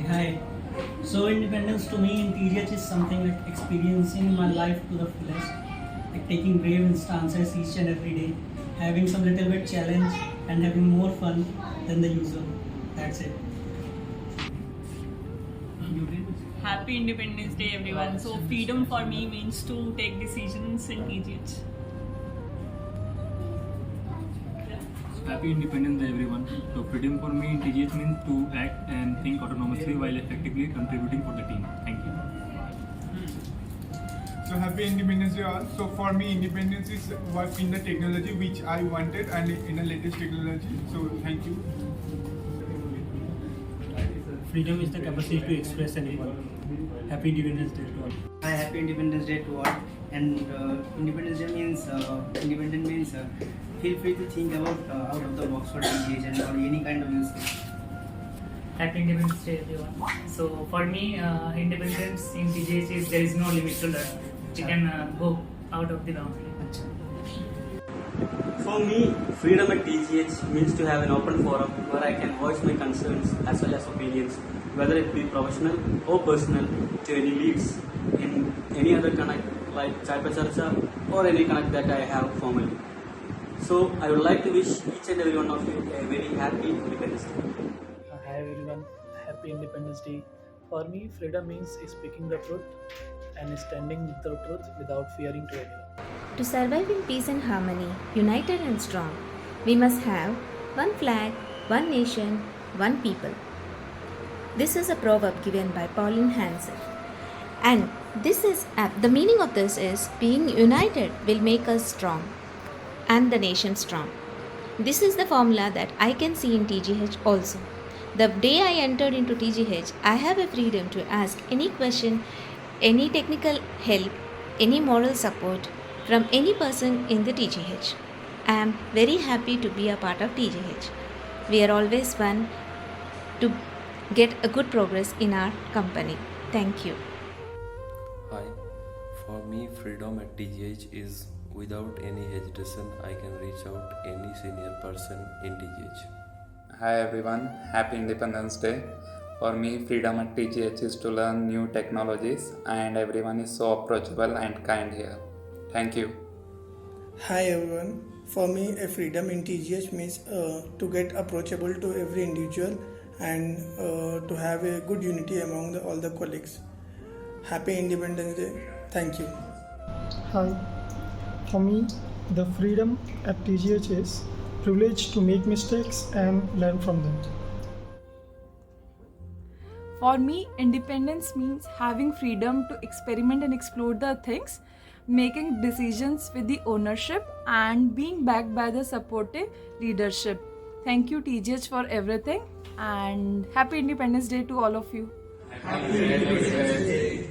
Hi. So independence to me in TGH is something like experiencing my life to the fullest, like taking brave stances each and every day, having some little bit challenge and having more fun than the usual. That's it. Happy Independence Day, everyone. So, freedom for me means to take decisions in TGH. Happy Independence Day, everyone. So, freedom for me in TGH means to act and think autonomously while effectively contributing for the team. Thank you. So happy Independence Day all. So for me, independence is work in the technology which I wanted and in the latest technology. So thank you. Freedom is the capacity to express anyone. Happy Independence Day to all. Hi, happy Independence Day to all. And Independence Day means independent means feel free to think about out of the box for TGH and for any kind of use case. Happy Independence Day, everyone. So for me, independence in TGH is there is no limit to that. You can go out of the boundary. For me, freedom at TGH means to have an open forum where I can voice my concerns as well as opinions, whether it be professional or personal, to any leads in any other connect like Chai Pe Charcha or any connect that I have formally. So I would like to wish each and every one of you a very happy Independence Day. Hi everyone, happy Independence Day. For me, freedom means speaking the truth and standing with the truth without fearing to anyone. To survive in peace and harmony, united and strong, we must have one flag, one nation, one people. This is a proverb given by Pauline Hanson. And the meaning of this is being united will make us strong and the nation strong. This is the formula that I can see in TGH also. The day I entered into TGH, I have a freedom to ask any question, any technical help, any moral support from any person in the TGH. I am very happy to be a part of TGH. We are always one to get a good progress in our company. Thank you. Hi, for me freedom at TGH is without any hesitation I can reach out any senior person in TGH. Hi everyone, happy Independence Day. For me, freedom at TGH is to learn new technologies and everyone is so approachable and kind here. Thank you. Hi everyone, for me a freedom in TGH means to get approachable to every individual and to have a good unity among all the colleagues. Happy Independence Day. Thank you. Hi, for me the freedom at TGH is privilege to make mistakes and learn from them. For me, independence means having freedom to experiment and explore the things, making decisions with the ownership, and being backed by the supportive leadership. Thank you, TGH, for everything, and happy Independence Day to all of you. Happy Independence Day.